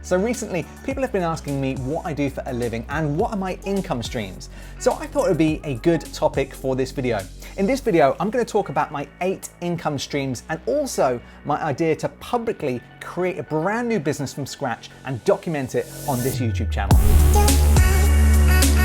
So recently, people have been asking me what I do for a living and what are my income streams. So I thought it would be a good topic for this video. In this video, I'm going to talk about my 8 income streams and also my idea to publicly create a brand new business from scratch and document it on this YouTube channel.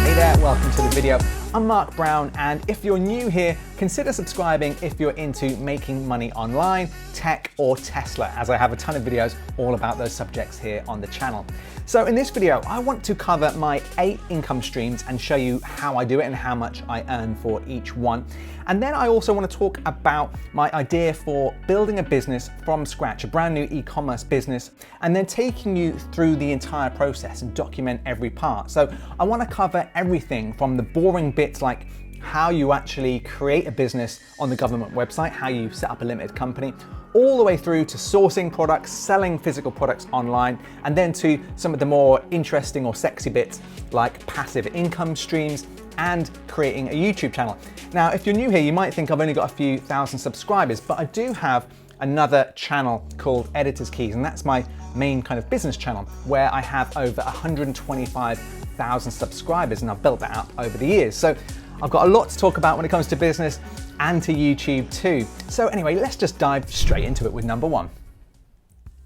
Hey there, welcome to the video. I'm Mark Brown, and if you're new here, consider subscribing if you're into making money online, tech, or Tesla, as I have a ton of videos all about those subjects here on the channel. So in this video, I want to cover my 8 income streams and show you how I do it and how much I earn for each one. And then I also want to talk about my idea for building a business from scratch, a brand new e-commerce business, and then taking you through the entire process and document every part. So I want to cover everything from the boring bits like how you actually create a business on the government website, how you set up a limited company, all the way through to sourcing products, selling physical products online, and then to some of the more interesting or sexy bits like passive income streams and creating a YouTube channel. Now, if you're new here, you might think I've only got a few thousand subscribers, but I do have another channel called Editor's Keys, and that's my main kind of business channel where I have over 125,000 subscribers, and I've built that up over the years. So I've got a lot to talk about when it comes to business and to YouTube too. So anyway, let's just dive straight into it with number 1.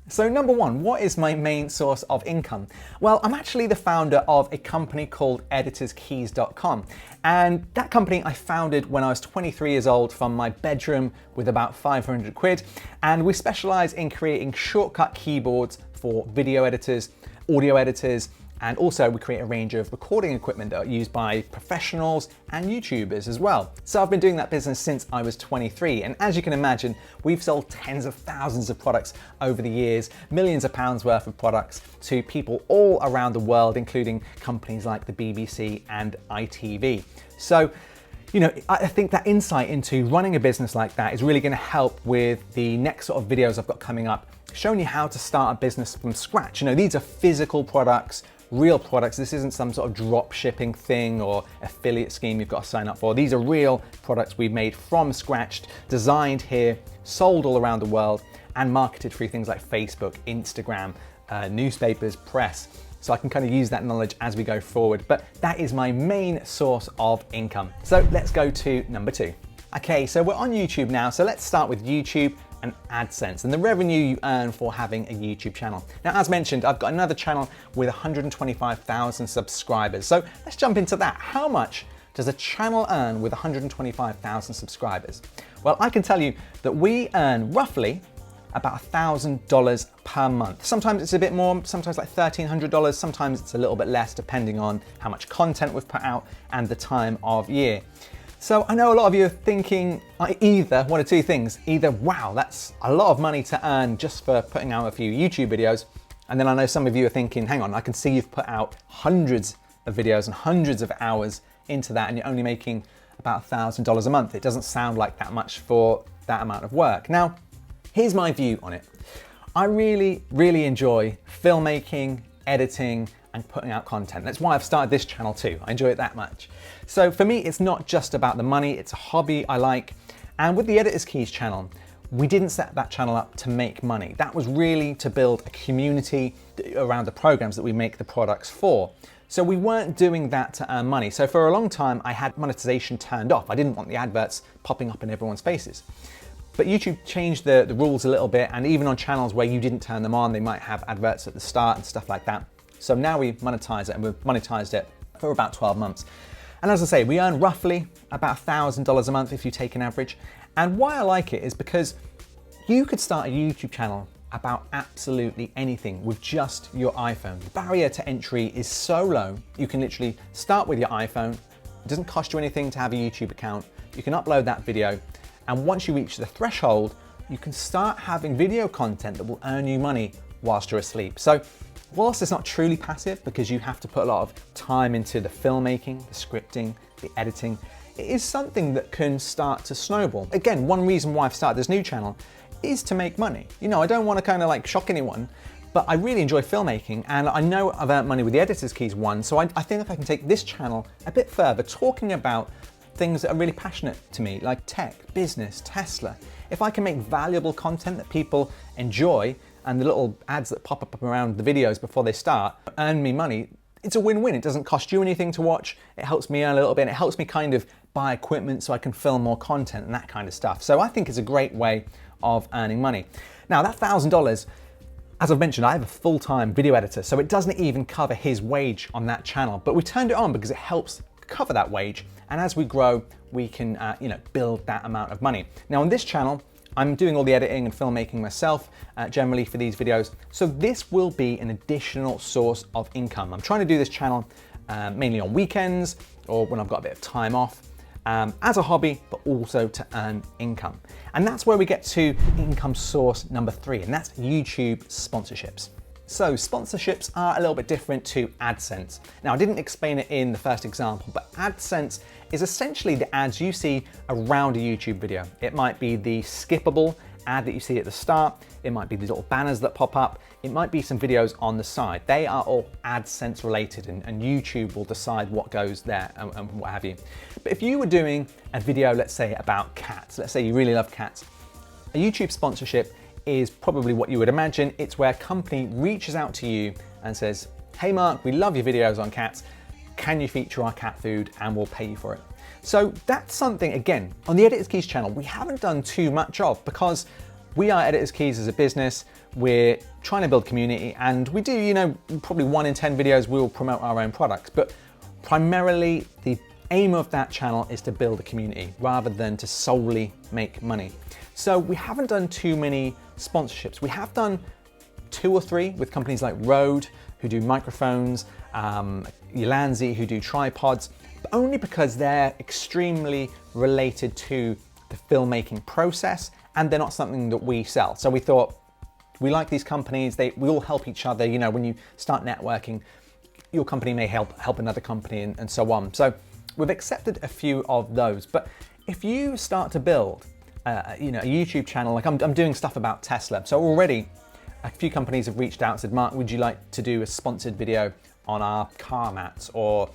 So number 1, what is my main source of income? Well, I'm actually the founder of a company called editorskeys.com. And that company I founded when I was 23 years old from my bedroom with about 500 quid. And we specialize in creating shortcut keyboards for video editors, audio editors, and also we create a range of recording equipment that are used by professionals and YouTubers as well. So I've been doing that business since I was 23. And as you can imagine, we've sold tens of thousands of products over the years, millions of pounds worth of products to people all around the world, including companies like the BBC and ITV. So, you know, I think that insight into running a business like that is really going to help with the next sort of videos I've got coming up, showing you how to start a business from scratch. You know, these are physical products, real products. This isn't some sort of drop shipping thing or affiliate scheme you've got to sign up for. These are real products we've made from scratch, designed here, sold all around the world, and marketed through things like Facebook, Instagram, newspapers, press. So I can kind of use that knowledge as we go forward. But that is my main source of income. So let's go to number 2. Okay, so we're on YouTube now. So let's start with YouTube and AdSense and the revenue you earn for having a YouTube channel. Now, as mentioned, I've got another channel with 125,000 subscribers. So let's jump into that. How much does a channel earn with 125,000 subscribers? Well, I can tell you that we earn roughly about $1,000 per month. Sometimes it's a bit more, sometimes like $1,300, sometimes it's a little bit less depending on how much content we've put out and the time of year. So I know a lot of you are thinking either one of two things. Either, wow, that's a lot of money to earn just for putting out a few YouTube videos. And then I know some of you are thinking, hang on, I can see you've put out hundreds of videos and hundreds of hours into that and you're only making about $1,000 a month. It doesn't sound like that much for that amount of work. Now, here's my view on it. I really, really enjoy filmmaking, editing, and putting out content. That's why I've started this channel too. I enjoy it that much. So for me, it's not just about the money, it's a hobby I like. And with the Editor's Keys channel, we didn't set that channel up to make money. That was really to build a community around the programs that we make the products for. So we weren't doing that to earn money. So for a long time, I had monetization turned off. I didn't want the adverts popping up in everyone's faces. But YouTube changed the rules a little bit, and even on channels where you didn't turn them on, they might have adverts at the start and stuff like that. So now we monetize it, and we've monetized it for about 12 months. And as I say, we earn roughly about $1,000 a month if you take an average. And why I like it is because you could start a YouTube channel about absolutely anything with just your iPhone. The barrier to entry is so low, you can literally start with your iPhone. It doesn't cost you anything to have a YouTube account. You can upload that video. And once you reach the threshold, you can start having video content that will earn you money whilst you're asleep. So whilst it's not truly passive because you have to put a lot of time into the filmmaking, the scripting, the editing, it is something that can start to snowball. Again, one reason why I've started this new channel is to make money. You know, I don't want to kind of like shock anyone, but I really enjoy filmmaking, and I know I've earned money with the Editor's Keys one, so I think if I can take this channel a bit further, talking about things that are really passionate to me, like tech, business, Tesla, if I can make valuable content that people enjoy, and the little ads that pop up around the videos before they start earn me money, it's a win-win. It doesn't cost you anything to watch. It helps me earn a little bit. And it helps me kind of buy equipment so I can film more content and that kind of stuff. So I think it's a great way of earning money. Now that $1,000, as I've mentioned, I have a full-time video editor, so it doesn't even cover his wage on that channel. But we turned it on because it helps cover that wage. And as we grow, we can build that amount of money. Now on this channel, I'm doing all the editing and filmmaking myself generally for these videos. So this will be an additional source of income. I'm trying to do this channel mainly on weekends or when I've got a bit of time off as a hobby, but also to earn income. And that's where we get to income source number 3, and that's YouTube sponsorships. So sponsorships are a little bit different to AdSense. Now I didn't explain it in the first example, but AdSense is essentially the ads you see around a YouTube video. It might be the skippable ad that you see at the start. It might be the little banners that pop up. It might be some videos on the side. They are all AdSense related, and YouTube will decide what goes there and what have you. But if you were doing a video, let's say about cats, let's say you really love cats, a YouTube sponsorship is probably what you would imagine. It's where a company reaches out to you and says, hey Mark, we love your videos on cats. Can you feature our cat food and we'll pay you for it? So that's something, again, on the Editor's Keys channel, we haven't done too much of because we are Editor's Keys as a business. We're trying to build community, and we do, probably 1 in 10 videos we'll promote our own products, but primarily the aim of that channel is to build a community rather than to solely make money. So we haven't done too many sponsorships. We have done 2 or 3 with companies like Rode, who do microphones, Yolanzi, who do tripods, but only because they're extremely related to the filmmaking process and they're not something that we sell. So we thought, we like these companies, we all help each other. When you start networking, your company may help another company and so on. So we've accepted a few of those. But if you start to build a YouTube channel, like I'm doing stuff about Tesla. So already a few companies have reached out and said, Mark, would you like to do a sponsored video on our car mats or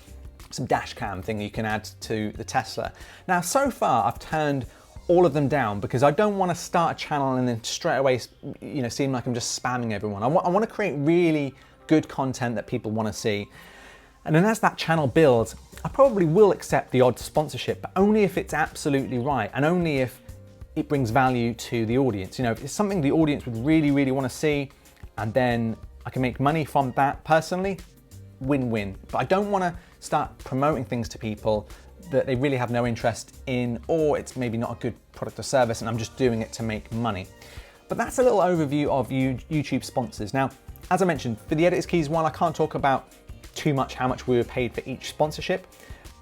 some dash cam thing you can add to the Tesla? Now, so far I've turned all of them down because I don't want to start a channel and then straight away, seem like I'm just spamming everyone. I want to create really good content that people want to see. And then as that channel builds, I probably will accept the odd sponsorship, but only if it's absolutely right and only if it brings value to the audience. If it's something the audience would really, really want to see, and then I can make money from that personally, win-win. But I don't want to start promoting things to people that they really have no interest in, or it's maybe not a good product or service and I'm just doing it to make money. But that's a little overview of YouTube sponsors. Now, as I mentioned, for the Editor's Keys one, I can't talk about too much how much we were paid for each sponsorship,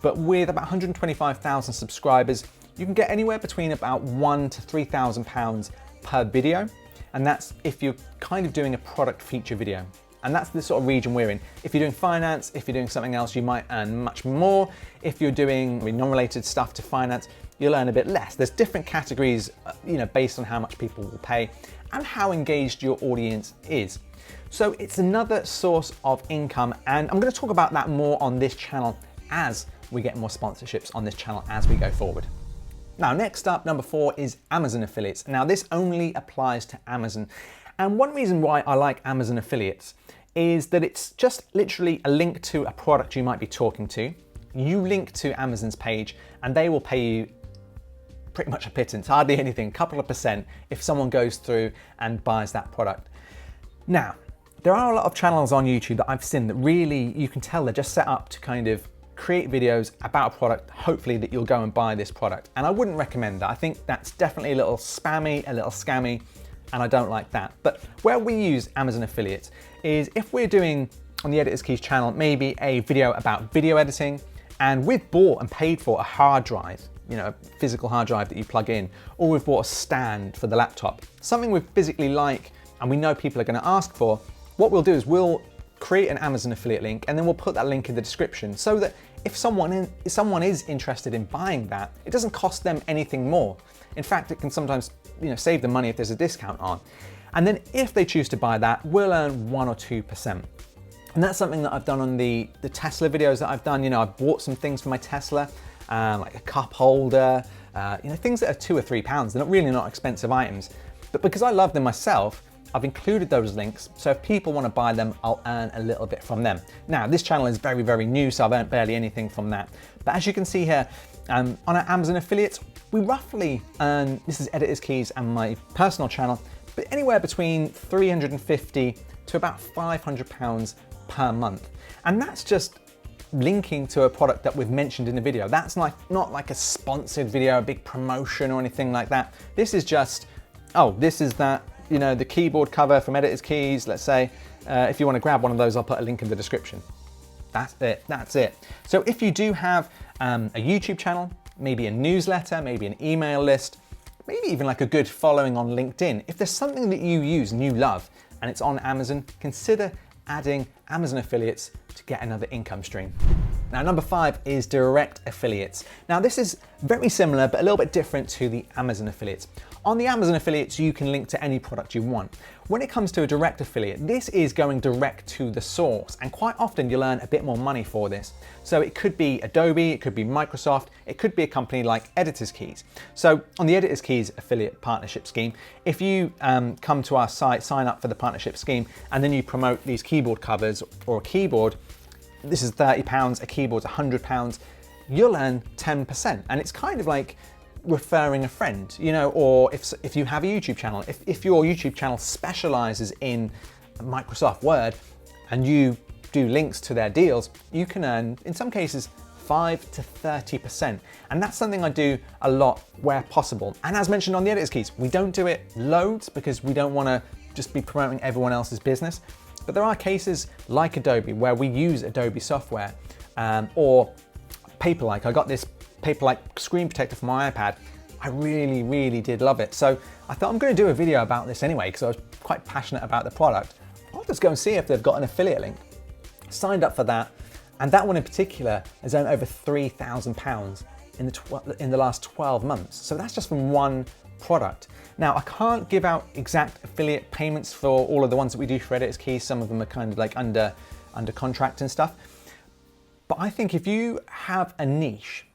but with about 125,000 subscribers, you can get anywhere between about £1,000 to £3,000 per video. And that's if you're kind of doing a product feature video. And that's the sort of region we're in. If you're doing finance, if you're doing something else, you might earn much more. If you're doing non-related stuff to finance, you'll earn a bit less. There's different categories, based on how much people will pay and how engaged your audience is. So it's another source of income, and I'm going to talk about that more on this channel as we get more sponsorships on this channel as we go forward. Now, next up, number 4 is Amazon affiliates. Now, this only applies to Amazon. And one reason why I like Amazon affiliates is that it's just literally a link to a product you might be talking to. You link to Amazon's page and they will pay you pretty much a pittance, hardly anything, a couple of % if someone goes through and buys that product. Now, there are a lot of channels on YouTube that I've seen that really, you can tell they're just set up to kind of create videos about a product, hopefully that you'll go and buy this product. And I wouldn't recommend that. I think that's definitely a little spammy, a little scammy, and I don't like that. But where we use Amazon affiliates is if we're doing on the Editor's Keys channel, maybe a video about video editing, and we've bought and paid for a hard drive, a physical hard drive that you plug in, or we've bought a stand for the laptop, something we physically like and we know people are going to ask for, what we'll do is we'll create an Amazon affiliate link and then we'll put that link in the description so that if someone is interested in buying that, it doesn't cost them anything more. In fact, it can sometimes save them money if there's a discount on. And then if they choose to buy that, we'll earn 1 or 2%. And that's something that I've done on the Tesla videos that I've done. I've bought some things for my Tesla, like a cup holder, things that are £2 or £3. They're really not expensive items. But because I love them myself, I've included those links, so if people want to buy them, I'll earn a little bit from them. Now, this channel is very, very new, so I've earned barely anything from that. But as you can see here, on our Amazon affiliates, we roughly earn, this is Editor's Keys and my personal channel, but anywhere between 350 to about £500 per month. And that's just linking to a product that we've mentioned in the video. That's not like a sponsored video, a big promotion or anything like that. This is just, oh, this is that, you know, the keyboard cover from Editor's Keys, let's say. If you want to grab one of those, I'll put a link in the description. That's it. So if you do have a YouTube channel, maybe a newsletter, maybe an email list, maybe even like a good following on LinkedIn, if there's something that you use and you love and it's on Amazon, consider adding Amazon affiliates to get another income stream. Now, number 5 is direct affiliates. Now, this is very similar, but a little bit different to the Amazon affiliates. On the Amazon affiliates, you can link to any product you want. When it comes to a direct affiliate, this is going direct to the source, and quite often you'll earn a bit more money for this. So it could be Adobe, it could be Microsoft, it could be a company like Editor's Keys. So on the Editor's Keys affiliate partnership scheme, if you come to our site, sign up for the partnership scheme, and then you promote these keyboard covers or a keyboard, this is £30, a keyboard's £100, you'll earn 10%. And it's kind of like referring a friend, you know, or if you have a YouTube channel, if your YouTube channel specializes in Microsoft Word and you do links to their deals, you can earn, in some cases, 5 to 30%. And that's something I do a lot where possible. And as mentioned on the Editor's Keys, we don't do it loads because we don't want to just be promoting everyone else's business. But there are cases like Adobe where we use Adobe software or Paperlike. I got this Paperlike screen protector for my iPad. I really, really did love it. So I thought I'm going to do a video about this anyway because I was quite passionate about the product. I'll just go and see if they've got an affiliate link. Signed up for that, and that one in particular has earned over £3,000 in the last 12 months. So that's just from one product. Now, I can't give out exact affiliate payments for all of the ones that we do for Editor's Keys. Some of them are kind of like under contract and stuff. But I think if you have a niche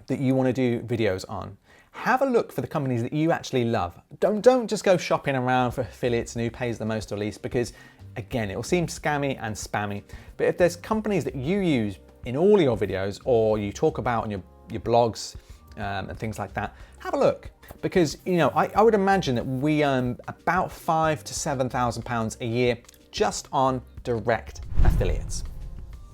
that you want to do videos on, have a look for the companies that you actually love. Don't just go shopping around for affiliates and who pays the most or least, because again, it will seem scammy and spammy. But if there's companies that you use in all your videos or you talk about on your blogs and things like that, have a look. Because, you know, I would imagine that we earn about £5,000 to £7,000 a year just on direct affiliates.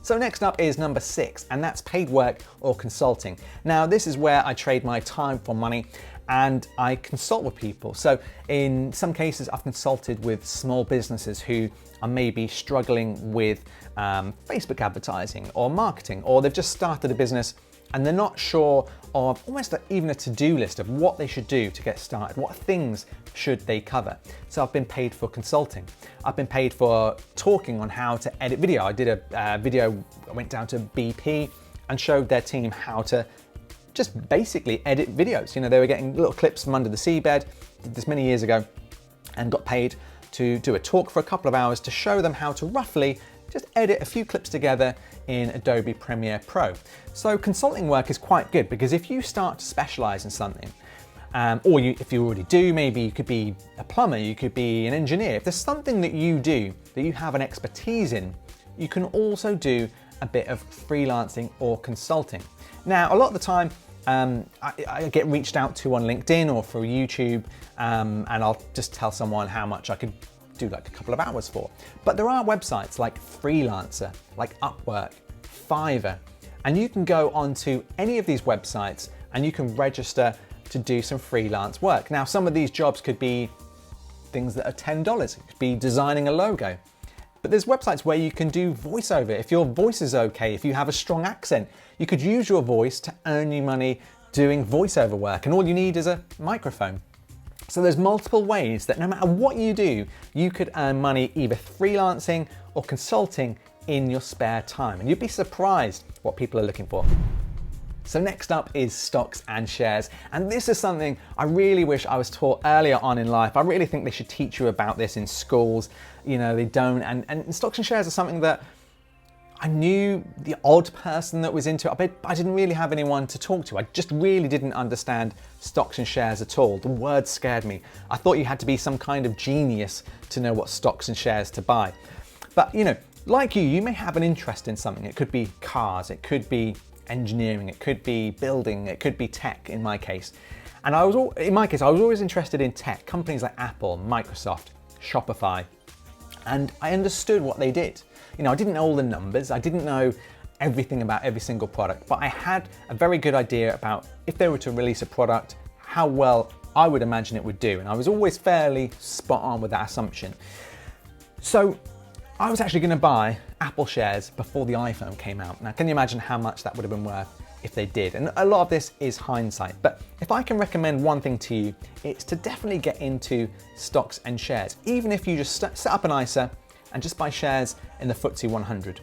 So next up is number 6, and that's paid work or consulting. Now, this is where I trade my time for money and I consult with people. So in some cases, I've consulted with small businesses who are maybe struggling with Facebook advertising or marketing, or they've just started a business and they're not sure of almost even a to-do list of what they should do to get started, what things should they cover. So I've been paid for consulting. I've been paid for talking on how to edit video. I did a video, I went down to BP and showed their team how to just basically edit videos. You know, they were getting little clips from under the seabed, did this many years ago, and got paid to do a talk for a couple of hours to show them how to roughly just edit a few clips together in Adobe Premiere Pro. So consulting work is quite good because if you start to specialize in something, or if you already do, maybe you could be a plumber, you could be an engineer. If there's something that you do that you have an expertise in, you can also do a bit of freelancing or consulting. Now, a lot of the time, I get reached out to on LinkedIn or through YouTube, and I'll just tell someone how much I could do like a couple of hours for. But there are websites like Freelancer, like Upwork, Fiverr, and you can go onto any of these websites and you can register to do some freelance work. Now, some of these jobs could be things that are $10. It could be designing a logo. But there's websites where you can do voiceover. If your voice is okay, if you have a strong accent, you could use your voice to earn you money doing voiceover work, and all you need is a microphone. So there's multiple ways that no matter what you do, you could earn money either freelancing or consulting in your spare time. And you'd be surprised what people are looking for. So next up is stocks and shares. And this is something I really wish I was taught earlier on in life. I really think they should teach you about this in schools. You know, they don't. And stocks and shares are something that I knew the odd person that was into it, but I didn't really have anyone to talk to. I just really didn't understand stocks and shares at all. The word scared me. I thought you had to be some kind of genius to know what stocks and shares to buy. But like you may have an interest in something. It could be cars, it could be engineering, it could be building, it could be tech in my case. And I was always interested in tech, companies like Apple, Microsoft, Shopify, and I understood what they did. I didn't know all the numbers, I didn't know everything about every single product, but I had a very good idea about if they were to release a product, how well I would imagine it would do. And I was always fairly spot on with that assumption. So I was actually going to buy Apple shares before the iPhone came out. Now, can you imagine how much that would have been worth if they did? And a lot of this is hindsight, but if I can recommend one thing to you, it's to definitely get into stocks and shares, even if you just set up an ISA and just buy shares in the FTSE 100.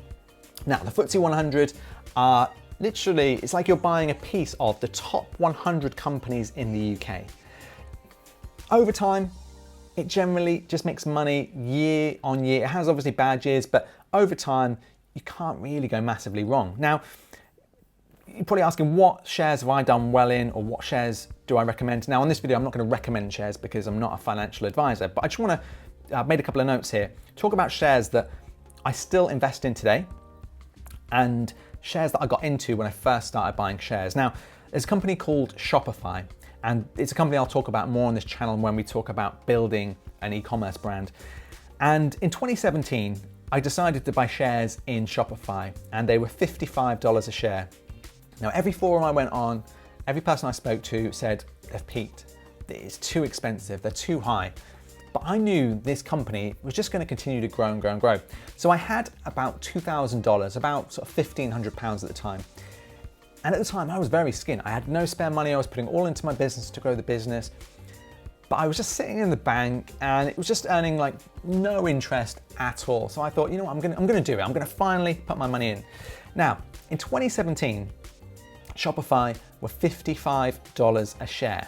Now, the FTSE 100 are literally, it's like you're buying a piece of the top 100 companies in the UK. Over time, it generally just makes money year on year. It has obviously bad years, but over time, you can't really go massively wrong. Now, you're probably asking, what shares have I done well in, or what shares do I recommend? Now, on this video, I'm not going to recommend shares because I'm not a financial advisor, but I just want to, I've made a couple of notes here, talk about shares that I still invest in today and shares that I got into when I first started buying shares. Now, there's a company called Shopify, and it's a company I'll talk about more on this channel when we talk about building an e-commerce brand. And in 2017, I decided to buy shares in Shopify, and they were $55 a share. Now, every forum I went on, every person I spoke to said they've peaked. It's too expensive, they're too high. But I knew this company was just going to continue to grow and grow and grow. So I had about $2,000, about sort of £1,500 at the time. And at the time I was very skint. I had no spare money. I was putting all into my business to grow the business. But I was just sitting in the bank and it was just earning like no interest at all. So I thought, what, I'm gonna do it. I'm gonna finally put my money in. Now, in 2017, Shopify were $55 a share.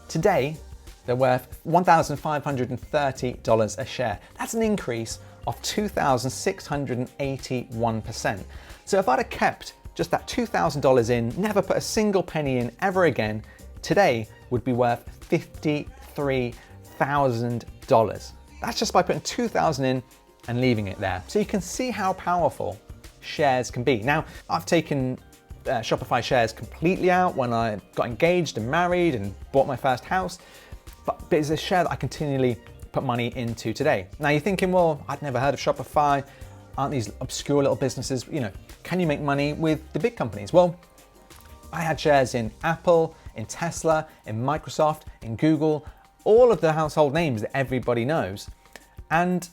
Today, they're worth $1,530 a share. That's an increase of 2,681%. So if I'd have kept just that $2,000 in, never put a single penny in ever again, today would be worth $53,000. That's just by putting $2,000 in and leaving it there. So you can see how powerful shares can be. Now, I've taken Shopify shares completely out when I got engaged and married and bought my first house. But it's a share that I continually put money into today. Now you're thinking, well, I'd never heard of Shopify. Aren't these obscure little businesses? Can you make money with the big companies? Well, I had shares in Apple, in Tesla, in Microsoft, in Google, all of the household names that everybody knows. And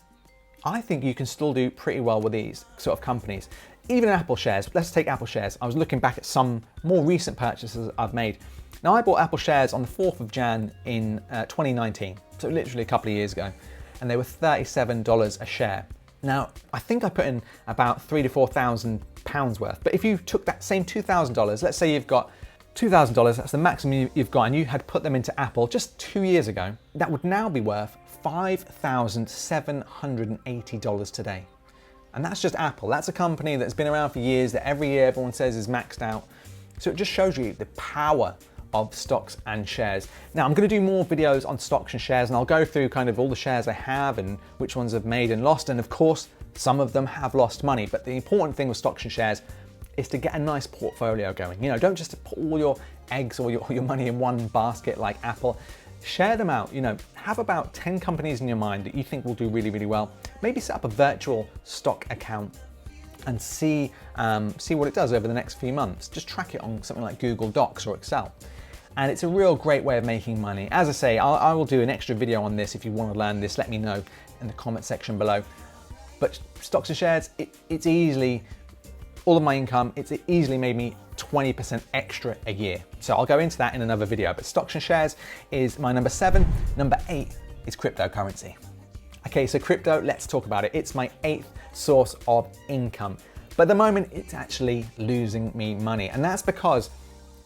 I think you can still do pretty well with these sort of companies. Even Apple shares, let's take Apple shares. I was looking back at some more recent purchases I've made. Now, I bought Apple shares on the 4th of Jan in 2019, so literally a couple of years ago, and they were $37 a share. Now, I think I put in about £3,000 to £4,000 worth, but if you took that same $2,000, let's say you've got $2,000, that's the maximum you've got, and you had put them into Apple just 2 years ago, that would now be worth $5,780 today. And that's just Apple. That's a company that's been around for years, that every year everyone says is maxed out. So it just shows you the power of stocks and shares. Now, I'm going to do more videos on stocks and shares, and I'll go through kind of all the shares I have and which ones I've made and lost. And of course, some of them have lost money. But the important thing with stocks and shares is to get a nice portfolio going. Don't just put all your eggs or your money in one basket like Apple. Share them out. Have about 10 companies in your mind that you think will do really, really well. Maybe set up a virtual stock account and see what it does over the next few months. Just track it on something like Google Docs or Excel. And it's a real great way of making money. As I say, I will do an extra video on this. If you want to learn this, let me know in the comment section below. But stocks and shares, it's easily, all of my income, it's easily made me 20% extra a year. So I'll go into that in another video. But stocks and shares is my number 7. Number 8 is cryptocurrency. Okay, so crypto, let's talk about it. It's my 8th source of income. But at the moment, it's actually losing me money. And that's because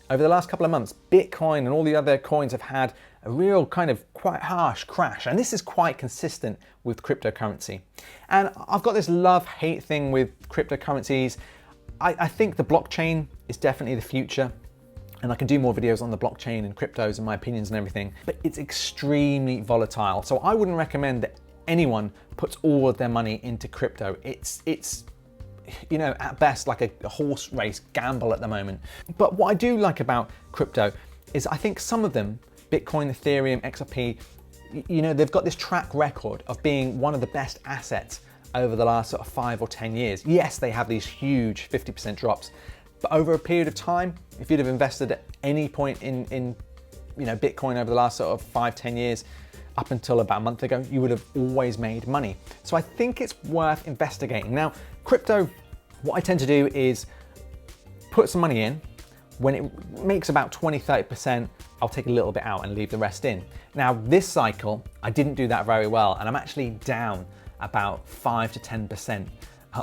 over the last couple of months, Bitcoin and all the other coins have had a real kind of quite harsh crash. And this is quite consistent with cryptocurrency. And I've got this love-hate thing with cryptocurrencies. I think the blockchain is definitely the future. And I can do more videos on the blockchain and cryptos and my opinions and everything, but it's extremely volatile. So I wouldn't recommend that anyone puts all of their money into crypto. It's you know, at best like a horse race gamble at the moment. But what I do like about crypto is I think some of them, Bitcoin, Ethereum, XRP, you know, they've got this track record of being one of the best assets over the last sort of 5 or 10 years. Yes, they have these huge 50% drops, but over a period of time, if you'd have invested at any point in you know, Bitcoin over the last sort of 5-10 years, up until about a month ago, you would have always made money. So I think it's worth investigating. Now, crypto, what I tend to do is put some money in. When it makes about 20-30%, I'll take a little bit out and leave the rest in. Now, this cycle, I didn't do that very well, and I'm actually down about 5 to 10%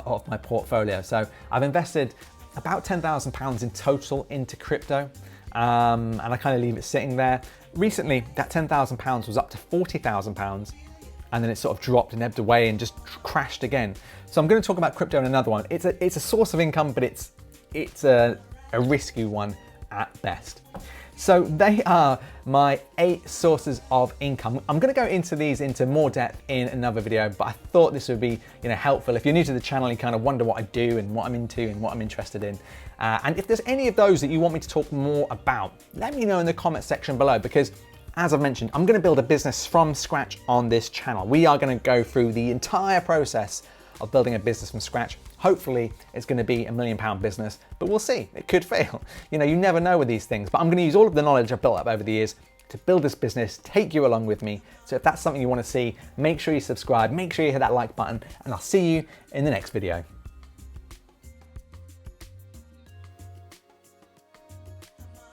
of my portfolio. So I've invested about £10,000 in total into crypto, and I kind of leave it sitting there. Recently, that £10,000 was up to £40,000, and then it sort of dropped and ebbed away and just crashed again. So I'm going to talk about crypto in another one. It's a source of income, but it's a risky one at best. So they are my 8 sources of income. I'm going to go into these into more depth in another video, but I thought this would be, you know, helpful. If you're new to the channel, you kind of wonder what I do and what I'm into and what I'm interested in. And if there's any of those that you want me to talk more about, let me know in the comment section below, because as I've mentioned, I'm going to build a business from scratch on this channel. We are going to go through the entire process of building a business from scratch. Hopefully it's going to be £1 million business, but we'll see. It could fail. You know, you never know with these things, but I'm going to use all of the knowledge I've built up over the years to build this business, take you along with me. So if that's something you want to see, make sure you subscribe, make sure you hit that like button, and I'll see you in the next video.